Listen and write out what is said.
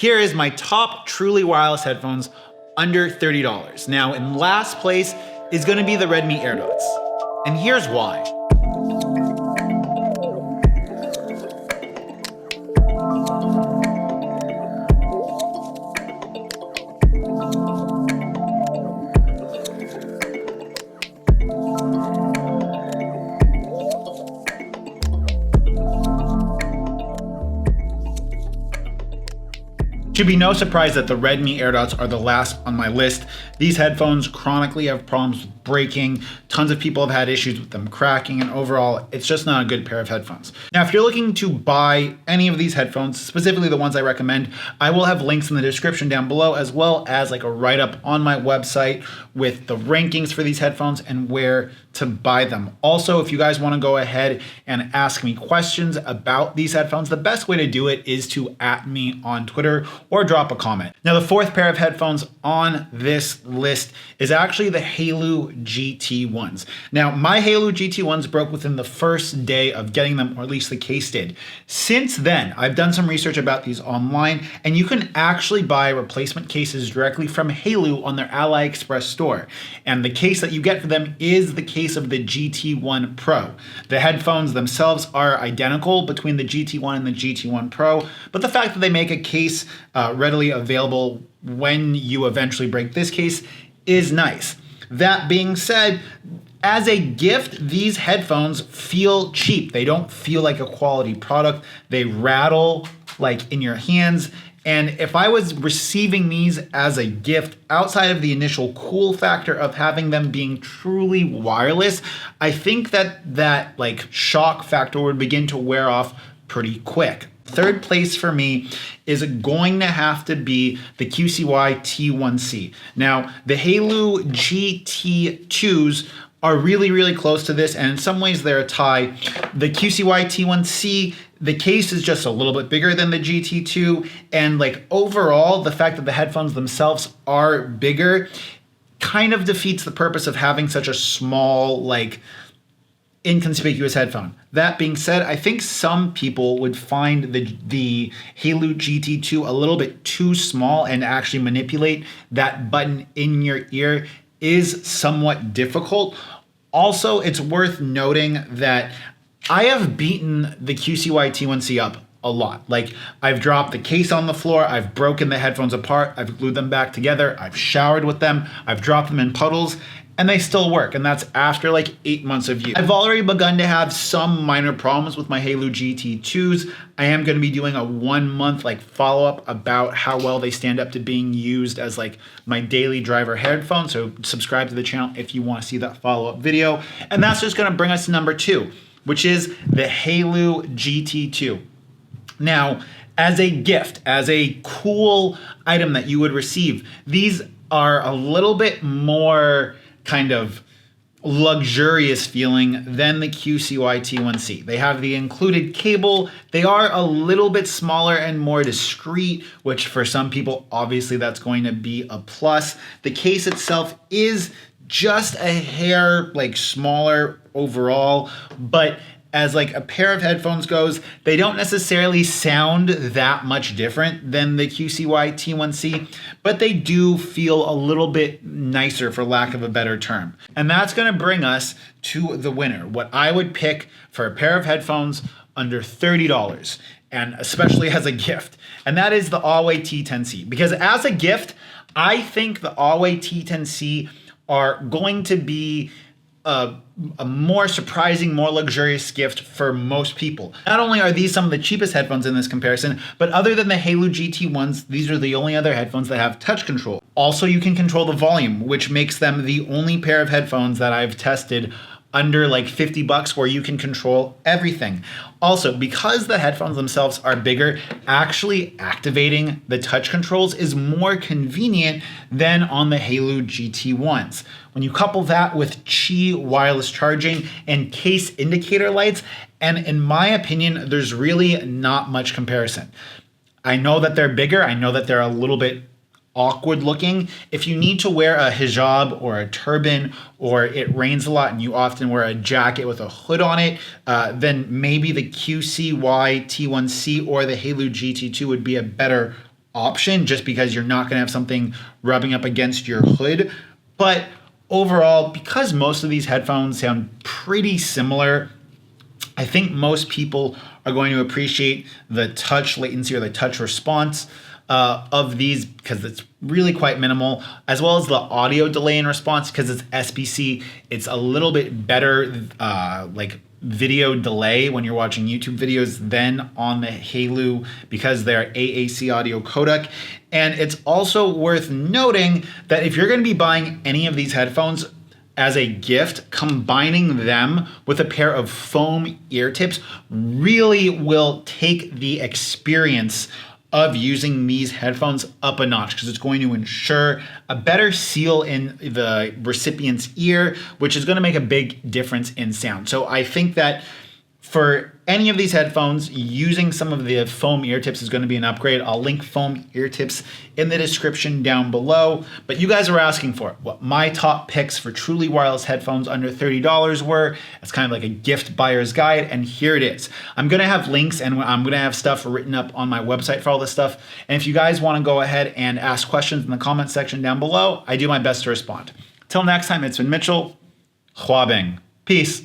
Here is my top truly wireless headphones under $30. Now, in last place is going to be the Redmi AirDots. And here's why. Should be no surprise that the Redmi AirDots are the last on my list. These headphones chronically have problems with breaking. Tons of people have had issues with them cracking, and overall, it's just not a good pair of headphones. Now, if you're looking to buy any of these headphones, specifically the ones I recommend, I will have links in the description down below, as well as like a write-up on my website with the rankings for these headphones and where to buy them. Also, if you guys want to go ahead and ask me questions about these headphones, the best way to do it is to @ me on Twitter or drop a comment. Now, the fourth pair of headphones on this list is actually the Haylou GT1s. Now, my Haylou GT1s broke within the first day of getting them, or at least the case did. Since then, I've done some research about these online, and you can actually buy replacement cases directly from Haylou on their AliExpress store. And the case that you get for them is the case of the GT1 Pro. The headphones themselves are identical between the GT1 and the GT1 Pro, but the fact that they make a case readily available when you eventually break this case is nice. That being said, as a gift, these headphones feel cheap. They don't feel like a quality product. They rattle like in your hands. And if I was receiving these as a gift, outside of the initial cool factor of having them being truly wireless, I think that like shock factor would begin to wear off pretty quick. Third place for me is going to have to be the QCY T1c. Now, the Haylou GT2s are really close to this, and in some ways they're a tie. The QCY T1c, the case is just a little bit bigger than the GT2, and like overall, the fact that the headphones themselves are bigger kind of defeats the purpose of having such a small, like, inconspicuous headphone. That being said, I think some people would find the Haylou GT2 a little bit too small, and actually manipulate that button in your ear is somewhat difficult. Also, it's worth noting that I have beaten the QCY T1c up a lot. Like, I've dropped the case on the floor, I've broken the headphones apart, I've glued them back together, I've showered with them, I've dropped them in puddles, and they still work, and that's after like 8 months of use. I've already begun to have some minor problems with my Haylou GT2s. I am going to be doing a 1 month like follow-up about how well they stand up to being used as like my daily driver headphone, so subscribe to the channel if you want to see that follow-up video. And that's just going to bring us to number 2, which is the Haylou GT2. Now, as a gift, as a cool item that you would receive, these are a little bit more kind of luxurious feeling than the QCY T1c. They have the included cable. They are a little bit smaller and more discreet, which for some people, obviously that's going to be a plus. The case itself is just a hair like smaller overall, but as like a pair of headphones goes, they don't necessarily sound that much different than the QCY T1c, but they do feel a little bit nicer, for lack of a better term. And that's gonna bring us to the winner, what I would pick for a pair of headphones under $30, and especially as a gift. And that is the awei T10c. Because as a gift, I think the awei T10c are going to be a more surprising, more luxurious gift for most people. Not only are these some of the cheapest headphones in this comparison, but other than the Haylou GT1s, these are the only other headphones that have touch control. Also, you can control the volume, which makes them the only pair of headphones that I've tested under like 50 bucks where you can control everything. Also, because the headphones themselves are bigger, actually activating the touch controls is more convenient than on the Haylou GT1s. When you couple that with Qi wireless charging and case indicator lights, and in my opinion, there's really not much comparison. I know that they're bigger, I know that they're a little bit awkward looking. If you need to wear a hijab or a turban, or it rains a lot and you often wear a jacket with a hood on it, then maybe the QCY T1c or the Haylou GT2 would be a better option just because you're not going to have something rubbing up against your hood. But overall, because most of these headphones sound pretty similar, I think most people are going to appreciate the touch latency or the touch response of these because it's really quite minimal, as well as the audio delay and response because it's SBC. It's a little bit better like video delay when you're watching YouTube videos than on the Haylou because they're AAC audio codec. And it's also worth noting that if you're going to be buying any of these headphones as a gift, combining them with a pair of foam ear tips really will take the experience of using these headphones up a notch because it's going to ensure a better seal in the recipient's ear, which is going to make a big difference in sound. So I think that for any of these headphones, using some of the foam ear tips is going to be an upgrade. I'll link foam ear tips in the description down below. But you guys are asking for what my top picks for truly wireless headphones under $30 were. It's kind of like a gift buyer's guide, and here it is. I'm going to have links and I'm going to have stuff written up on my website for all this stuff. And if you guys want to go ahead and ask questions in the comment section down below, I do my best to respond. Till next time, it's been Mitchell. Hua Bing. Peace.